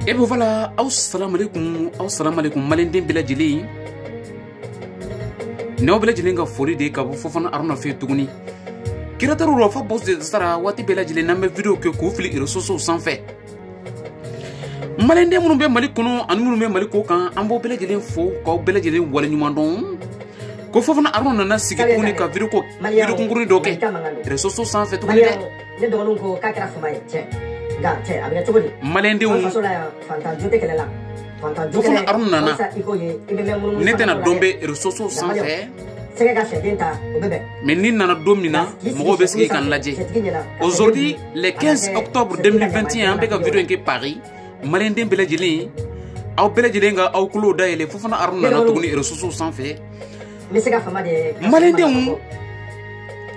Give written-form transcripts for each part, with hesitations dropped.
Et bien voilà, assalamu alaikum malenden bela jeli. Ne bela jeli nga fori de ka fofana aruna fe tuguni. Kirataru rofa boss de sara wati bela jeli na me video ke ko fili resoso sans fait. Malenden munu be mali kono an munu be mali ko kan ambo bela jeli fo ko bela jeli wala nyuma don. Ko fofana aruna na sigi kuni ka video ko video nguri doke. Resoso sans fait tuguni de. Ne dɔgɔninw ko k'a kɛra fama ye cɛ nka cɛ a bɛ kɛ cogo di malendenw faso la yan fantanju tɛ kɛlɛ la fantanju fana aruna nana i ko ye i bɛ mɛn munumunu ne tɛna dɔn bɛ resoso sanfɛ sɛgɛ ka sɛden ta o bɛ bɛn mais ni nana don min na mɔgɔw bɛ sigi kan lajɛ aujourd'hui le 15 octobre 2021 an bɛ ka video in kɛ Paris malenden bɛɛ lajɛlen aw bɛɛ lajɛlen ka aw kulo dayɛlɛ fo fana aruna nana tuguni resoso sanfɛ malendenw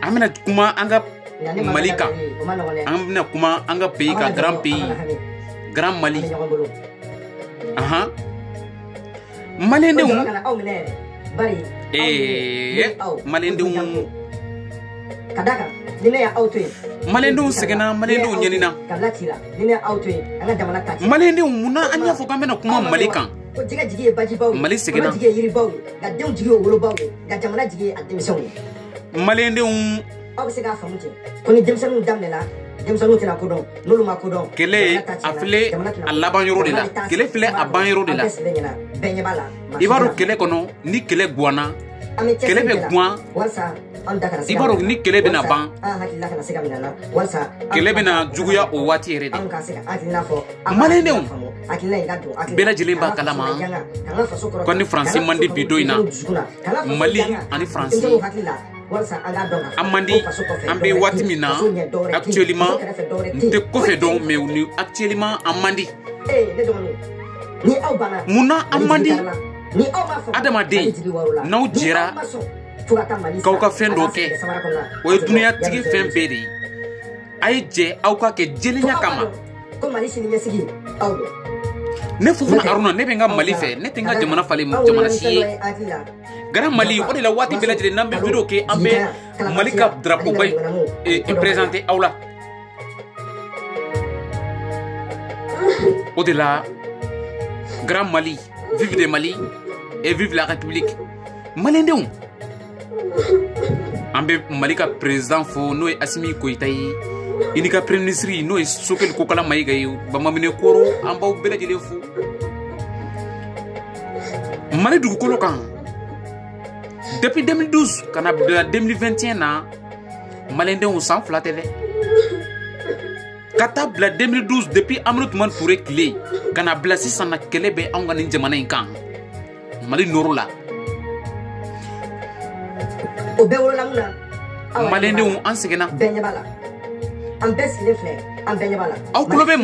an bɛna kuma an ka Mali kan an bɛna kuma an ka pays ka grand pays grand Mali malendenw malendenw malendenw sɛgɛnna malendenw ɲɛnina malendenw munna an y'a fɔ k'an bɛna kuma Mali kan Mali sɛgɛnna malendenw aw bɛ se k'a faamu ten ko ni denmisɛnninw daminɛna denmisɛnninw tɛna ko dɔn n'olu ma ko dɔn kɛlɛ a filɛ a laban yɔrɔ de la kɛlɛ filɛ a ban yɔrɔ de la i b'a dɔn kɛlɛ kɔnɔ ni kɛlɛ guwanna kɛlɛ bɛ guwan i b'a dɔn ni kɛlɛ bɛna ban kɛlɛ bɛna juguya o waati yɛrɛ de malendenw bɛɛ lajɛlen b'a kalama ko ni faransi man di bi don in na Mali ani faransi an man di an bɛ waati min na actuellement n tɛ kɔfɛ dɔn mais actuellement an man di munna an man di adamaden n'aw jɛra k'aw ka fɛn dɔ kɛ o ye duniyatigi fɛn bɛɛ de ye a ye jɛ aw ka kɛ jeliya kama ne Fofana Aruna ne bɛ n ka Mali fɛ ne tɛ n ka jamana falen jamana si ye grand Mali o de la waati bɛɛ lajɛlen n'an bɛ video kɛ an bɛ Mali ka drapeau ba présenter aw la o de la grand Mali vive le Mali et vive la République malendenw an bɛ Mali ka président fo n'o ye Asimi Goyita ye i ni ka premier ministre n'o ye Sokɛli Kokala Mayiga ye Bamaminɛ Koro an b'aw bɛɛ lajɛlen fo Mali dugukolo kan depuis 2012 kana bila 2021 na malendenw san fila tɛ dɛ ka taa bila 2012 depuis Aminata Mane Ture tile kana bila sisan na kɛlɛ bɛ anw ka nin jamana in kan Mali nɔrɔ la o bɛɛ wolola mun na malendenw an sɛgɛnna bɛɛ ɲɛ b'a la an bɛɛ sigilen filɛ an bɛɛ ɲɛ b'a la aw kulo bɛ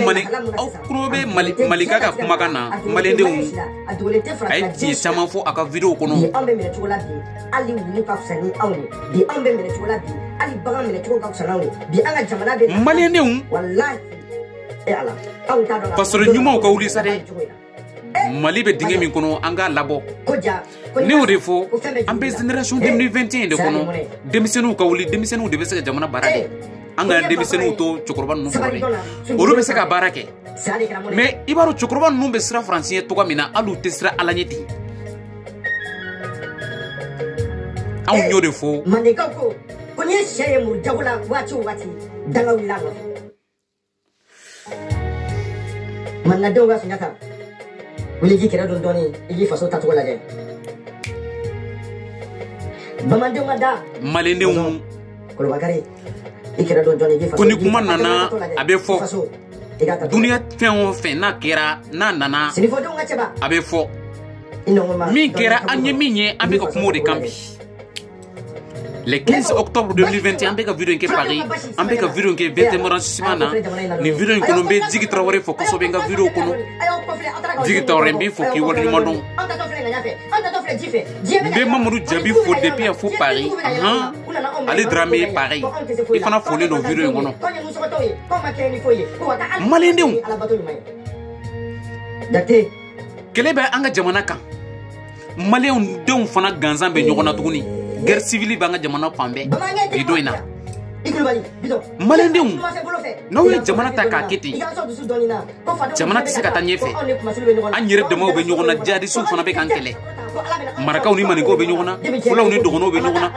Malika ka kumakan na malendenw a ye tiɲɛ caman fɔ a ka video kɔnɔ bi an bɛ minɛ cogo la bi hali wulu ka fisa ni anw ye bi an bɛ minɛ cogo la bi hali bagan minɛ cogo ka fisa n'anw ye bi an ka jamana bɛ malendenw walahi ala anw t'a dɔn pastor ɲumanw ka wuli sa dɛ Mali bɛ dingɛ min kɔnɔ an k'a labɔ ne y'o de fɔ an bɛ génération 2021 de kɔnɔ denmisɛnninw ka wuli denmisɛnninw de bɛ se ka jamana baara kɛ an ka denmisɛnninw to cɛkɔrɔba ninnu kɔrɔ dɛ olu bɛ se ka baara kɛ mais i b'a dɔn cɛkɔrɔba ninnu bɛ siran faransi ɲɛ cogoya min na hali u tɛ siran Ala ɲɛ ten anw y'o de fɔ mandekaw ko n'i ye sɛ ye muru jago la waati o waati danga wulila a nɔfɛ maninadenw ka Sunjata wuli k'i kɛrɛ dɔn dɔɔnin i k'i faso tacogo lajɛ bamandenw ka da malendenw Kolobakari i kɛrɛ dɔn dɔɔnin i k'i faso ko ni kuma nana a bɛ fɔ duniya fɛn o fɛn n'a kɛra n'a nana sinifɔdenw ka cɛba a bɛ fɔ min kɛra an ye min ye an bɛ ka kuma o de kan bi le 15 octobre 2021 an bɛ ka video in kɛ Paris an bɛ ka video in kɛ 21 arrondissement na nin video in kɔnɔ n bɛ Djigi Traoré fɔ kosɛbɛ n ka video kɔnɔ Djigi Traoré n b'i fɔ k'i waleɲuman dɔn n bɛ Mamadou Diaby fo depuis a fo Paris ale Dramé ye pareil i fana folen don video in kɔnɔ malendenw kɛlɛ bɛ an ka jamana kan maliyɛnw denw fana gansan bɛ ɲɔgɔn na tuguni guerre civile b'an ka jamana fan bɛɛ bi don in na Malendeu n'aw ye jamana ta k'a kɛ ten jamana tɛ se ka taa ɲɛfɛ an yɛrɛ damaw bɛ ɲɔgɔn na jihadisiw fana bɛ k'an kɛlɛ marakaw ni maninkaw bɛ ɲɔgɔn na fulaw ni dɔgɔnɔw bɛ ɲɔgɔn na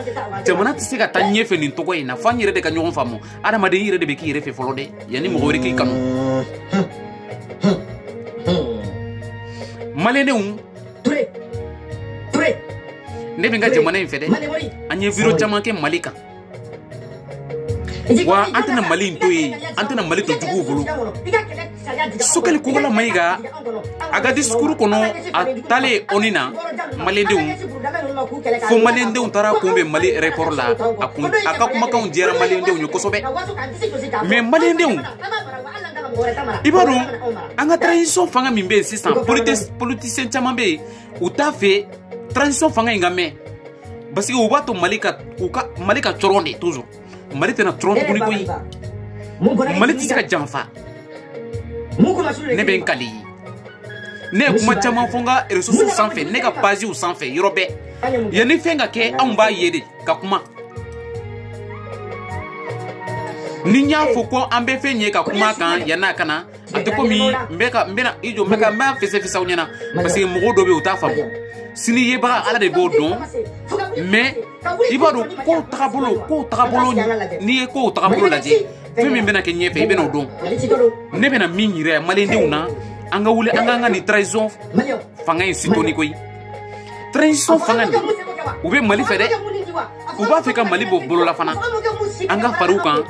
jamana tɛ se ka taa ɲɛfɛ nin tɔgɔ in na f'an yɛrɛ de ka ɲɔgɔn faamu adamaden yɛrɛ de bɛ k'i yɛrɛ fɛ fɔlɔ dɛ yanni mɔgɔ wɛrɛ k'i kanu malendeu ne bɛ n ka jamana in fɛ dɛ an ye video caman kɛ Mali kan wa an tɛna Mali in to yen an tɛna Mali to juguw bolo Sokɛli Kokala Mayiga a ka discours kɔnɔ a taalen ONU na malendeu fo malendeu taara kunbɛn Mali aéroport la a ka kumakanw diyara malendeu ye kosɛbɛ mais malendeu i b'a dɔn an ka transition fanga min bɛ yen sisan politicien caman bɛ yen u t'a fɛ transition fanga in ka mɛn parce que u b'a to Mali ka cɔrɔn de toujours Mali tɛna cɔrɔn tuguni koyi Mali tɛ se ka janfa ne bɛ n kali ne ye kuma caman fɔ n ka réseaux sanfɛ ne ka pagew sanfɛ yɔrɔ bɛɛ yanni fɛn ka kɛ anw b'a ye de ka kuma ni n y'a fɔ ko an bɛ fɛn ye ka kuma kan yan'a ka na a tɛ komi n b'a fɛsɛfɛsɛ aw ɲɛna parce que mɔgɔw dɔ bɛ yen u t'a faamu sini yebaga Ala de b'o dɔn mais i b'a dɔn kow tagabolo n'i ye kow tagabolo lajɛ fɛn min bɛna kɛ ɲɛfɛ i bɛna o dɔn ne bɛna min yira malendeu na an ka wuli an k'an ka nin transition fanga in sitoni koyi transition fanga nin u bɛ Mali fɛ dɛ u b'a fɛ ka Mali bɔ bolola fana an ka far'u kan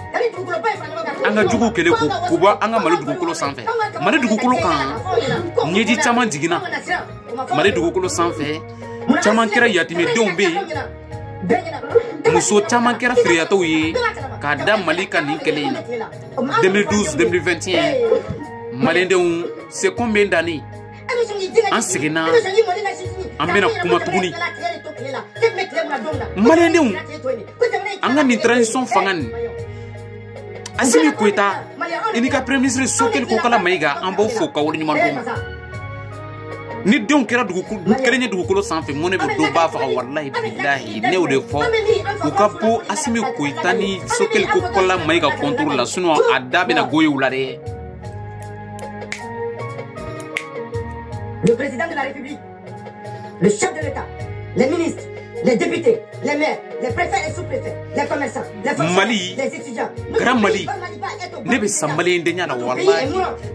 an ka juguw kɛlɛ k'u bɔ an ka Mali dugukolo sanfɛ Mali dugukolo kan ɲɛji caman jiginna Mali dugukolo sanfɛ caman kɛra yatimɛdenw bɛ yen muso caman kɛra firiyatɔw ye k'a da Mali ka nin kɛlɛ in na 2012-2021 malendeu c'est combien d'années an seginna an bɛna kuma tuguni malendeu an ka nin transition fanga nin Assimi Goïta i ni ka premier ministre Sokɛli Kokala Mayiga an b'aw fo ka waleɲuman dɔn ni denw kɛra kelen ye dugukolo sanfɛ mun ne bɛ dɔ b'a faga walahi bilahi ne y'o de fɔ u ka bɔ Assimi Goïta ni Sokɛli Kokala Mayiga contour la sinon a da bɛna goye u la dɛ. Le président de la République, le chef de l'État, les ministres, les députés, les maires, les préfets et sous-préfets, les commerçants, les fonctionnaires, les étudiants. Grand Mali, ne bɛ san maliyɛnden ɲa la walahi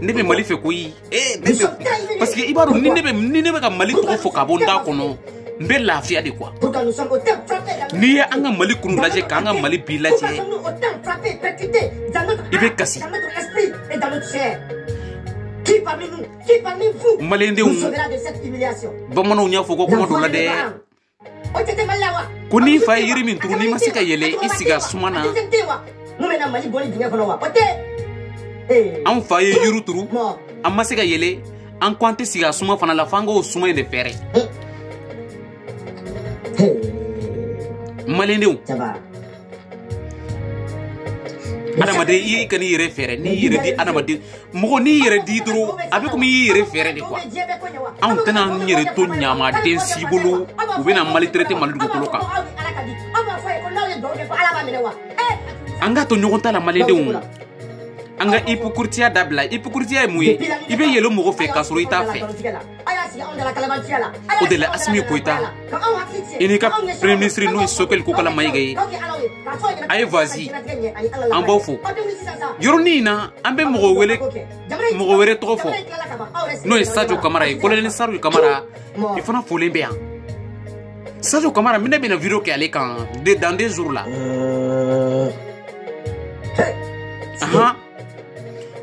ne bɛ Mali fɛ koyi parce que i b'a dɔn ni ne bɛ ka Mali tɔgɔ fɔ ka bɔ n da kɔnɔ n bɛ lafiya de quoi n'i ye an ka Mali kunu lajɛ k'an ka Mali bi lajɛ i bɛ kasi maliyɛndenw bamananw y'a fɔ ko kuma dɔ la dɛ ko n'i fa ye yiri min turu n'i ma se ka yɛlɛ i sigi a suma na an fa ye yiri turu an ma se ka yɛlɛ an ko an tɛ sigi a suma fana la f'an k'o suma in de fɛɛrɛ maliyɛndenw adamaden i ka n'i yɛrɛ fɛɛrɛ n'i yɛrɛ di adamaden mɔgɔ n'i yɛrɛ di dɔrɔn a bɛ komi i y'i yɛrɛ fɛɛrɛ de quoi anw tɛna an yɛrɛ to ɲamaden si bolo u bɛna Mali traiter Mali dugukolo kan an ka to ɲɔgɔn ta la maliyɛndenw an ka hypocrisia dabila hypocrisia ye mun ye i bɛ yɛlɛ mɔgɔ fɛ k'a sɔrɔ i t'a fɛ o de la Assimi Goïta i n'i ka premier ministre n'o ye Sokɛli Kokala Mayiga ye a ye vas-y an b'aw fo yɔrɔnin in na an bɛ mɔgɔ wɛrɛ tɔgɔ fɔ n'o ye Sadio Kamara ye colonel Sadio Kamara i fana folen bɛ yan Sadio Kamara ne bɛna video kɛ ale kan dans 2 jours là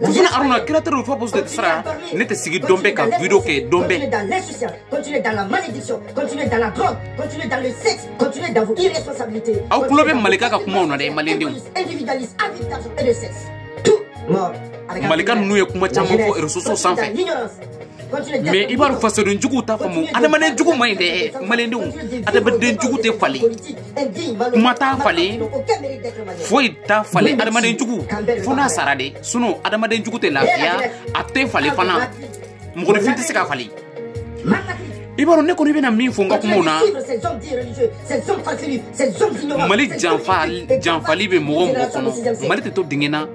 Fofana Aruna créateur de Fapos de Sara ne tɛ sigi dɔn bɛɛ ka video kɛ dɔn bɛɛ continuez dans la malédiction, continuez dans la drogue, continuez dans le sexe, continuez dans vos irresponsabilités. Aw tulo bɛ Malika ka kumaw na dɛ maliyɛndenw individualiste, avide d'argent et de sexe. Tout mort. Malika ninnu ye kuma caman fɔ réseaux sanfɛ mais i b'a dɔn fasoden juguw t'a faamu adamaden jugu man ɲi dɛ maliyɛndenw adamaden jugu tɛ falen kuma t'a falen foyi t'a falen adamaden jugu fo n'a sara de sinon adamaden jugu tɛ lafiya a tɛ falen fana mɔgɔninfin tɛ se ka falen Ibaro ne ko ni bena min fonga kuma na Mali janfali be mo kono Mali te to dingena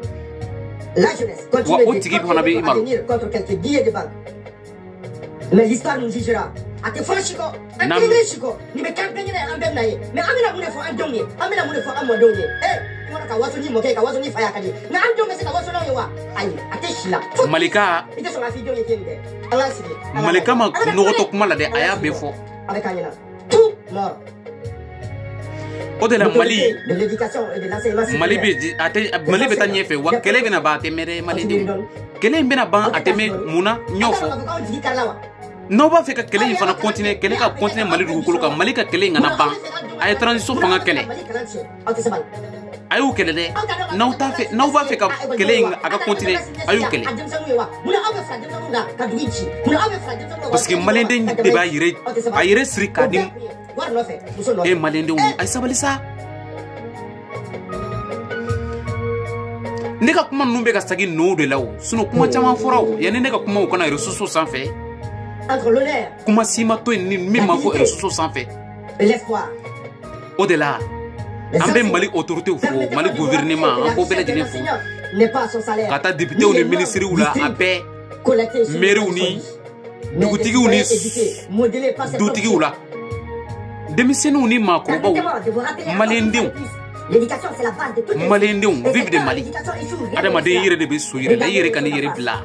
la jeunesse continue contre quelques billets de banque. Mais l'histoire nous jugera. A te franchiko, a te chiko, ni me campagne na ambe na ye. Mais amina mune fo andonye, amina mune fo amodonye. Eh, mona ka waso ni moke ka waso ni faya kadi. Na andonye se ka waso na yewa. Ayi, ate shila. Malika. Ite so ma fi donye kende. Allah sibi. Malika ma no to kuma la de aya be fo. Avec Anyana. Tout mort. O de la Mali de l'éducation et de l'enseignement Mali be ta nyefe wa kele bena ba te mere Mali de kele bena ba ateme muna nyofo no ba fe ka kele fana continuer kele ka continuer Mali dugukolo ka Mali ka kele ngana ba ay transition fanga kele ayu kele de naw ba fe ka kele aga continuer ayu kele parce que Mali de ba yire sri kadim e Malende ay sabali sa ne ka kuma numbe ka sagi no de lawo suno kuma chama forawo yani ne ka kuma o kana ressources sans fait entre l'honneur kuma sima to ni mi ma fo ressources sans fait l'espoir au delà ambe Mali autorité fo Mali gouvernement en ko bele jine fo n'est pas son salaire kata député ou ministre ou la abe maire ou ni dugutigi ou ni dugutigi ou la démissionner ni makroba Malendéon l'éducation c'est la base de tout Malendéon vive de Mali adama de yere de beso yere da yere kan yere bla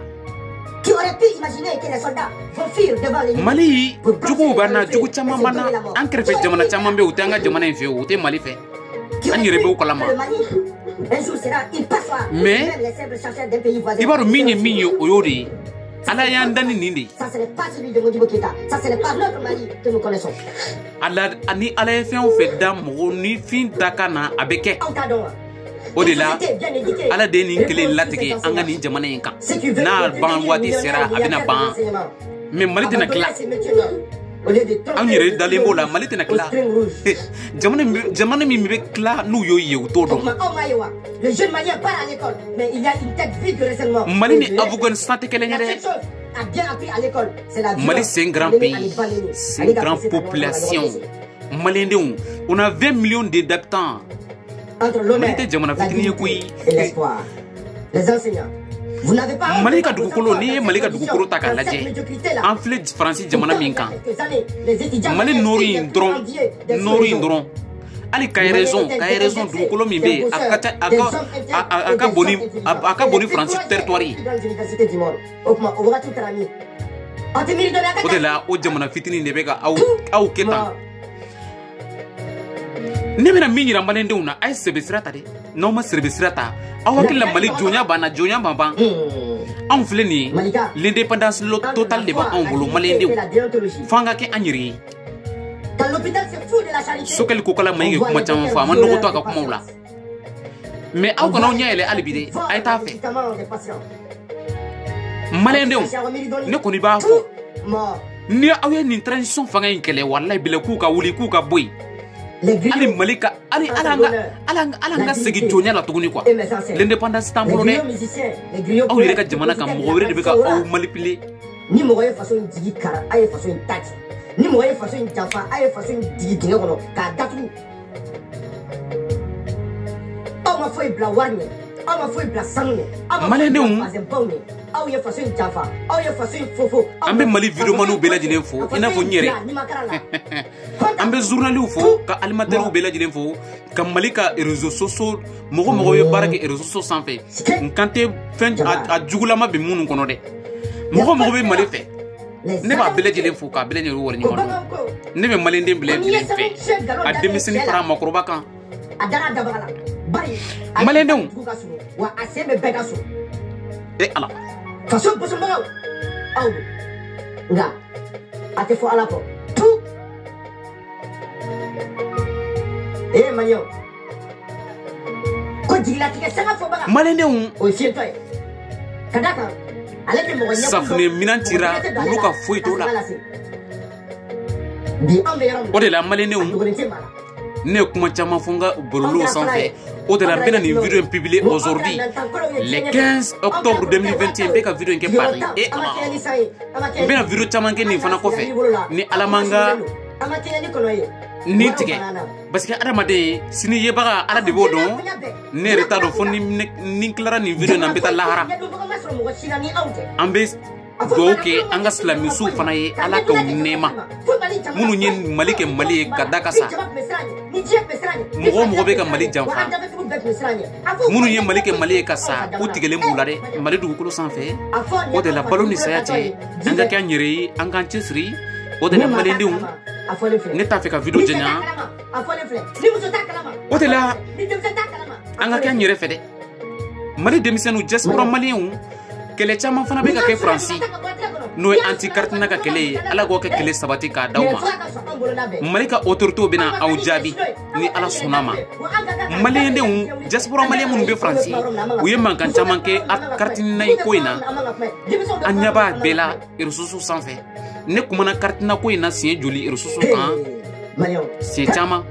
qui aurait pu imaginer que les soldats vont fuir devant les Mali jugo bana jugo chama mana ankrefe jamana chama be utanga jamana en fe ute Mali fe an yere be ko lama un jour sera une passoire mais ibaro minye oyori ala yandani nindi ça ce n'est pas celui de Modibo Keïta ça ce n'est pas notre Mali que nous connaissons ala ani ala fait on fait dam ni fin takana abeke o de la ala de ni kele latike anga ni jamana en kan na ban wati sera abina ban mais Mali tena kla an yere dalembo la Mali tena kla jamana mi be kla nu yo ye to do le jeune malien part à l'école mais il y a une tête vide de raisonnement Mali ni Afghanistan te kele nyere a bien appris à l'école c'est la Mali c'est un grand pays c'est une grande population Malendéon on a 20 millions d'habitants entre l'honneur et l'espoir les enseignants vous n'avez pas Malika dugukolo ni Malika dugukolo ta ka laje en flé français jamana minkan Mali nori ndron ali kay raison dugukolo mi be aka boni français territoire o de la o jamana fitini ne be ka aw ketan ne bena minira Malendéon na ay sebesirata de no ma sebesirata awakila Mali jonya bamba an filé ni l'indépendance totale de ba an bolo Malendéon fanga ke anyiri sokel ko kala mayge kuma chama fa man no to aka kuma wala mais aw kana nyaele alibide ay ta fe Malendéon ne ko ni ba fo ni awé ni transition fanga inkele wallahi bila ku ka wuli ku ka boy ali Malika ali alanga segi jonya la tuguni quoi l'indépendance tambolo ne aw yere ka jamana ka mo were de be ka aw manipuler ni mo ye façon digi kara ay façon tati ni mo ye façon jafa ay façon digi dinga kono ka datu aw ma foi bla warne aw ma foi bla sanne Malendéon aw ye façon jafa aw ye façon fofo ambe Mali vidéo manu bela jine fo ina fo nyere ambe journaliu fo ka alimentaire bela jine fo ka Malika réseaux sociaux mogo ye barake réseaux sociaux sans fait nkante fen a jugulama be munu kono de mogo be Mali fe ne ba bela jine fo ka bela nyero wor nyimo ne be Malendéon bela jine fe a demisini fara makroba kan adara dabala bari Malendéon wa aseme begaso ala façon pour son mot aw nga ate fo ala ko tout manyo ko jigila tike sanga fo baga Malendéon o fietoy kadaka aleke mo nya safne minantira luka foito la o de la Malendéon ne kuma caman fɔ n ka bɔlɔlɔw sanfɛ o de la n bɛna nin vidéo in publier aujourd'hui le 15 octobre 2021 n bɛ ka vidéo in kɛ Paris et n bɛna vidéo caman kɛ nin fana kɔfɛ ni Ala man ka nin tigɛ parce que adamaden sini yebaga Ala de b'o dɔn ne yɛrɛ t'a dɔn fo ni n tilara nin vidéo in na n bɛ taa lahara an bɛ dugawu kɛ an ka silamɛsuw fana ye Ala k'aw nɛɛma minnu ye Mali kɛ Mali ye ka da ka sa mɔgɔ o mɔgɔ bɛ ka Mali janfa minnu ye Mali kɛ Mali ye ka sa u tigɛlen b'u la dɛ Mali dugukolo sanfɛ o de la balo ni saya cɛ an ka kɛ an yɛrɛ ye an k'an cɛsiri o de la maliyɛndenw ne t'a fɛ ka vidéo janya o de la an ka kɛ an yɛrɛ fɛ dɛ Mali denmisɛnninw diaspora maliyɛnw kɛlɛ caman fana bɛ ka kɛ Faransi n'o ye anti-Cartena ka kɛlɛ ye Ala k'o kɛ kɛlɛ sabati k'a d'aw ma Mali ka autorités bɛna aw jaabi ni Ala sɔnna ma maliyɛndenw diaspora maliyɛn minnu bɛ Faransi u ye mankan caman kɛ Cartena ko in na an ɲɛ b'a bɛɛ la réseaux sociaux sanfɛ ne kumana Cartena ko in na siɲɛ joli réseaux sociaux kan siɲɛ caman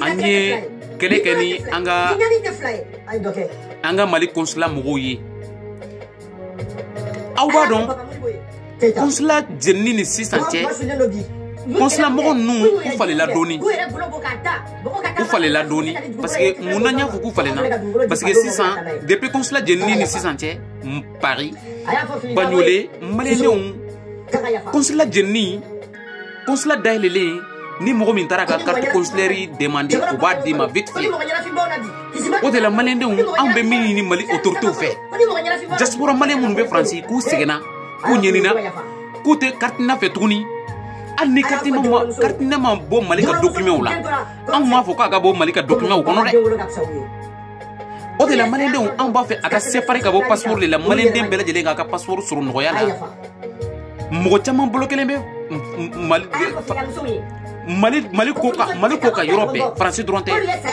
an ye kɛlɛ kɛ ni an ka Mali consulat mɔgɔw ye aw b'a dɔn consulat jenini ni sisan cɛ consulat mɔgɔ ninnu u falela dɔɔni parce que mun na n y'a fɔ k'u falenna parce que sisan depuis consulat jenini ni sisan cɛ Paris Bagnolet maliyɛndenw consulat jenini consulat dayɛlɛlen ni mɔgɔ min taara ka carte consulaire demandé u b'a d'i ma vite fait o de la maliyɛndenw anw bɛ min ɲini Mali autorités fɛ diaspora maliyɛn minnu bɛ Faransi k'u seginna k'u ɲɛnina k'u tɛ Cartena fɛ tuguni hali ni Cartena ma bɔ Mali ka documentw la anw m'a fɔ k'a ka bɔ Mali ka documentw kɔnɔ dɛ o de la maliyɛndenw anw b'a fɛ a ka séparer ka bɔ passeport de la maliyɛnden bɛɛ lajɛlen k'a ka passeport sɔrɔ nɔgɔya la mɔgɔ caman bolo kelen bɛ Mali ko ka yɔrɔ bɛɛ Faransi dɔrɔn tɛ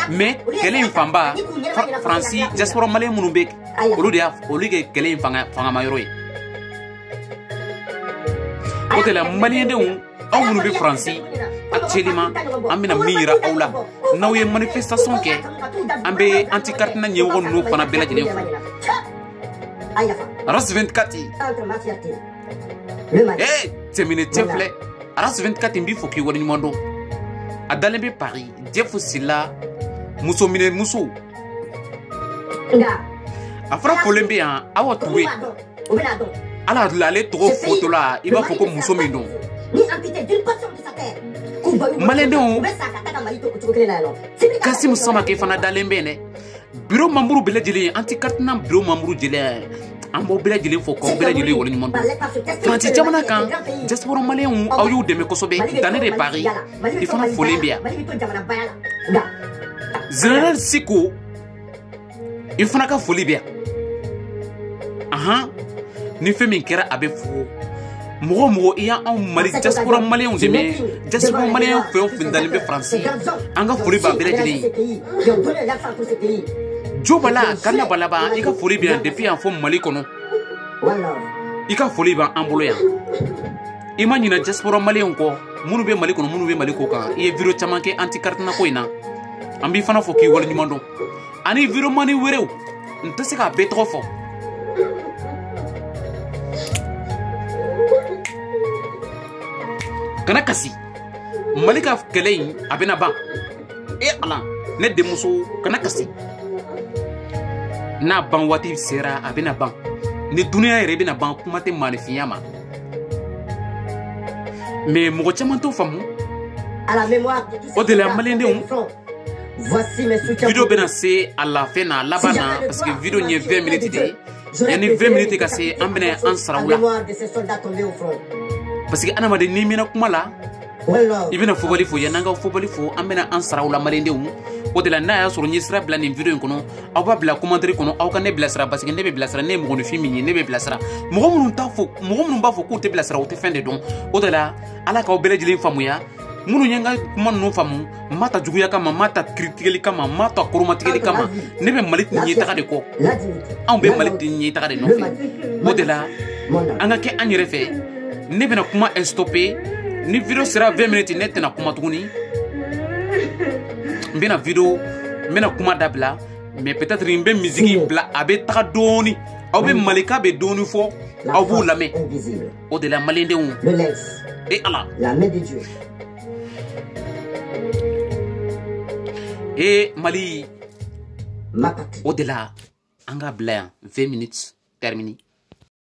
mais kɛlɛ in fanba Faransi diaspora maliyɛn minnu bɛ olu kɛ kɛlɛ in fangama yɔrɔ ye o de la maliyɛndenw aw minnu bɛ Faransi actuellement an bɛna min yira aw la n'aw ye manifestation kɛ an bɛ anti-Cartena ɲɛmɔgɔ ninnu fana bɛɛ lajɛlen fo RAS 24 tɛmɛnɛ cɛ filɛ RAS 24 n b'i fɔ k'i waleɲuman dɔn a dalen bɛ Paris Jeff Sila muso minɛ muso a fɔra fɔlen bɛ yan Awa Ture ala ale tɔgɔ photo la i b'a fɔ ko muso min don maliyɛndenw Kasimu Samake fana dalen bɛ yen dɛ bureau membre bɛɛ lajɛlen anti-Cartena bureau membre jɛlen an b'aw bɛɛ lajɛlen fɔ k'aw bɛɛ lajɛlen waleɲuman dɔn Faransi jamana kan diaspora maliyɛnw aw y'u dɛmɛ kosɛbɛ dans de Paris i fana fɔlen bɛ yan Général Siko i fana ka foli bɛ yan ni fɛn min kɛra a bɛ fo mɔgɔ o mɔgɔ i y'anw Mali diaspora maliyɛnw dɛmɛ diaspora maliyɛn fɛn o fɛn dalen bɛ Faransi an ka foli b'a bɛɛ lajɛlen ye Jo Bala Kana Balaba i ka foli bɛ yan depuis yan fɔ Mali kɔnɔ i ka foli b'an bolo yan i ma ɲina diaspora maliyɛnw kɔ minnu bɛ Mali kɔnɔ minnu bɛ Mali kɔ kan i ye vidéo caman kɛ anti-Cartena ko in na an b'i fana fɔ k'i waleɲuman dɔn ani vidéo mani wɛrɛw n tɛ se k'a bɛɛ tɔgɔ fɔ kana kasi Mali ka kɛlɛ in a bɛna ban Ala ne denmuso kana kasi n'a ban waati sera a bɛna ban ni duniya yɛrɛ bɛna ban kuma tɛ maanifinya ma mais mɔgɔ caman t'o faamu o de la maliyɛndenw vidéo bɛna se a la fin na laban na parce que vidéo ɲɛ 20 minutes de yanni 20 minutes ka se an bɛna an sara u la parce que adamaden n'i mɛnna kuma la i bɛna fɔbali fo yanni an ka fɔbali fo an bɛna an sara u la maliyɛndenw o de la n'a y'a sɔrɔ n ye sira bila nin vidéo in kɔnɔ aw b'a bila commentaire kɔnɔ aw ka ne bilasira parce que ne bɛ bilasira ne ye mɔgɔninfin min ye ne bɛ bilasira mɔgɔ minnu b'a fɔ k'u tɛ bilasira u tɛ fɛn de dɔn o de la Ala k'aw bɛɛ lajɛlen faamuya minnu ye n ka kuma ninnu faamu n ma ta juguya kama n ma ta kiritigɛli kama n ma ta koromatigɛli kama ne bɛ Mali ɲɛtaga de kɔ anw bɛ Mali ɲɛtaga de nɔfɛ o de la an ka kɛ an yɛrɛ fɛ ne bɛna kuma stopper ni vidéo sera 20 minutes ne tɛna kuma tuguni bena vidéo bena kuma dabla mais peut-être une belle musique bla abe taga doni aw be malika be doni fo aw bu lamé au de la malende on le laisse et Allah la main de Dieu et Mali ma patrie au de la anga bla 20 minutes terminé